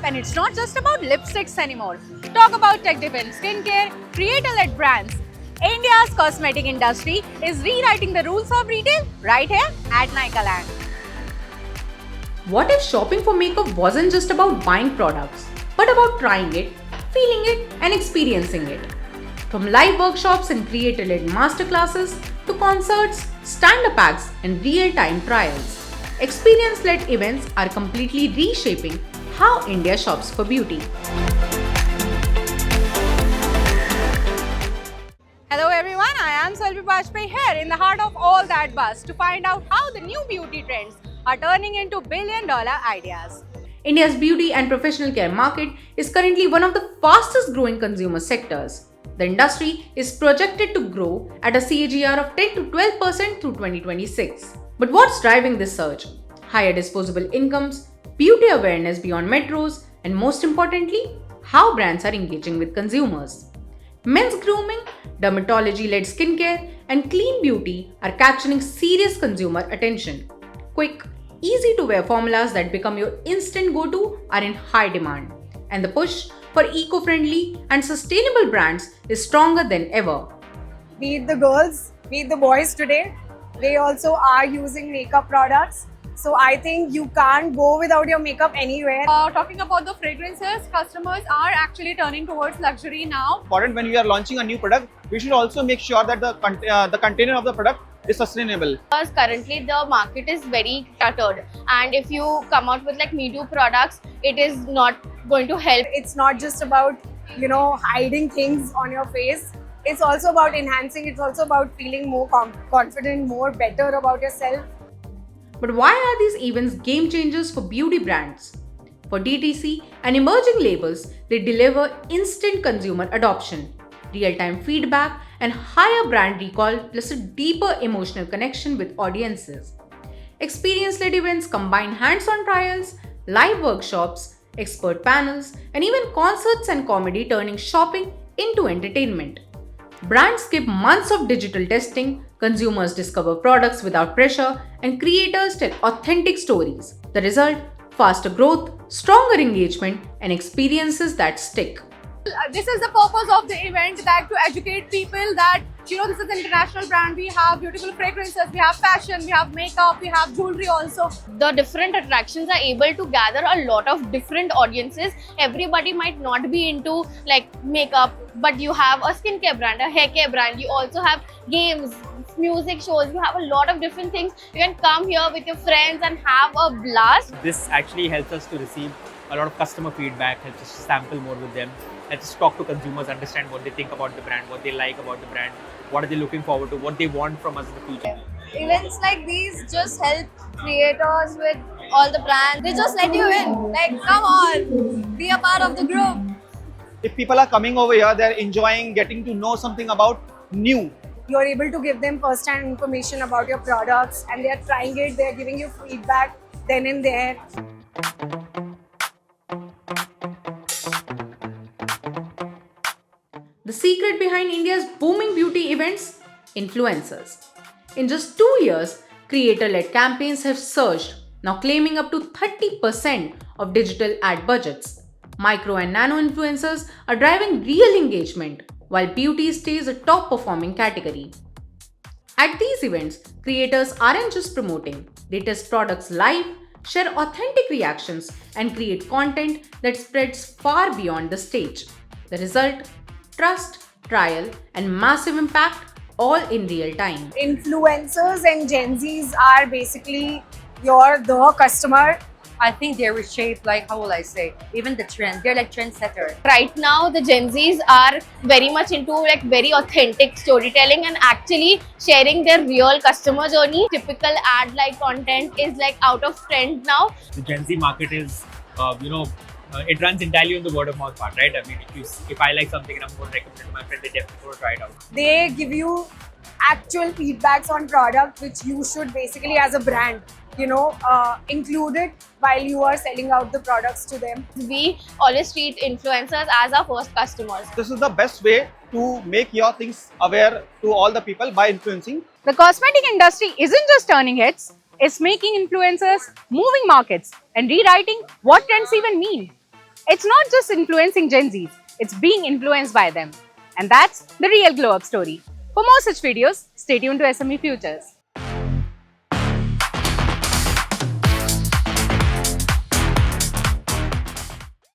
And it's not just about lipsticks anymore. Talk about tech-driven skincare, creator-led brands. India's cosmetic industry is rewriting the rules of retail right here at Nykaa. What if shopping for makeup wasn't just about buying products, but about trying it, feeling it, and experiencing it? From live workshops and creator-led masterclasses to concerts, stand-up acts, and real-time trials, experience-led events are completely reshaping how India shops for beauty. Hello everyone, I am Salvi Bajpayee here in the heart of all that buzz to find out how the new beauty trends are turning into billion-dollar ideas. India's beauty and professional care market is currently one of the fastest growing consumer sectors. The industry is projected to grow at a CAGR of 10 to 12% through 2026. But what's driving this surge? Higher disposable incomes, beauty awareness beyond metros, and most importantly, how brands are engaging with consumers. Men's grooming, dermatology-led skincare, and clean beauty are capturing serious consumer attention. Quick, easy-to-wear formulas that become your instant go-to are in high demand, and the push for eco-friendly and sustainable brands is stronger than ever. Be it the girls, be it the boys today, they also are using makeup products. So I think you can't go without your makeup anywhere. Talking about the fragrances, customers are actually turning towards luxury now. Important when we are launching a new product, we should also make sure that the container of the product is sustainable. Because currently the market is very cluttered, and if you come out with like Me Too products, it is not going to help. It's not just about, hiding things on your face. It's also about enhancing. It's also about feeling more confident, more better about yourself. But why are these events game changers for beauty brands? For DTC and emerging labels, they deliver instant consumer adoption, real-time feedback, and higher brand recall plus a deeper emotional connection with audiences. Experience-led events combine hands-on trials, live workshops, expert panels, and even concerts and comedy, turning shopping into entertainment. Brands skip months of digital testing, consumers discover products without pressure, and creators tell authentic stories. The result? Faster growth, stronger engagement, and experiences that stick. This is the purpose of the event, that to educate people that this is an international brand. We have beautiful fragrances, we have fashion, we have makeup, we have jewelry also. The different attractions are able to gather a lot of different audiences. Everybody might not be into like makeup, but you have a skincare brand, a hair care brand. You also have games, music shows. You have a lot of different things. You can come here with your friends and have a blast. This actually helps us to receive a lot of customer feedback, helps us to sample more with them, helps us talk to consumers, understand what they think about the brand, what they like about the brand, what are they looking forward to, what they want from us in the future. Events like these just help creators with all the brands. They just let you in. Like, come on, be a part of the group. If people are coming over here, they're enjoying getting to know something about new. You're able to give them first-hand information about your products, and they're trying it, they're giving you feedback then and there. The secret behind India's booming beauty events? Influencers. In just 2 years, creator-led campaigns have surged, now claiming up to 30% of digital ad budgets. Micro and nano influencers are driving real engagement, while beauty stays a top-performing category. At these events, creators aren't just promoting, they test products live, share authentic reactions, and create content that spreads far beyond the stage. The result? Trust, trial, and massive impact, all in real time. Influencers and Gen Zs are basically the customer. I think they reshape, like, how will I say, even the trend. They're like trendsetter. Right now, the Gen Zs are very much into like very authentic storytelling and actually sharing their real customer journey. Typical ad-like content is like out of trend now. The Gen Z market is, it runs entirely on the word of mouth part, right? I mean, if I like something and I'm going to recommend it to my friend, they definitely go to try it out. They give you actual feedbacks on product, which you should basically as a brand, include it while you are selling out the products to them. We always treat influencers as our first customers. This is the best way to make your things aware to all the people by influencing. The cosmetic industry isn't just turning heads, it's making influencers moving markets and rewriting what trends even mean. It's not just influencing Gen Zs, it's being influenced by them. And that's the real glow up story. For more such videos, stay tuned to SME Futures.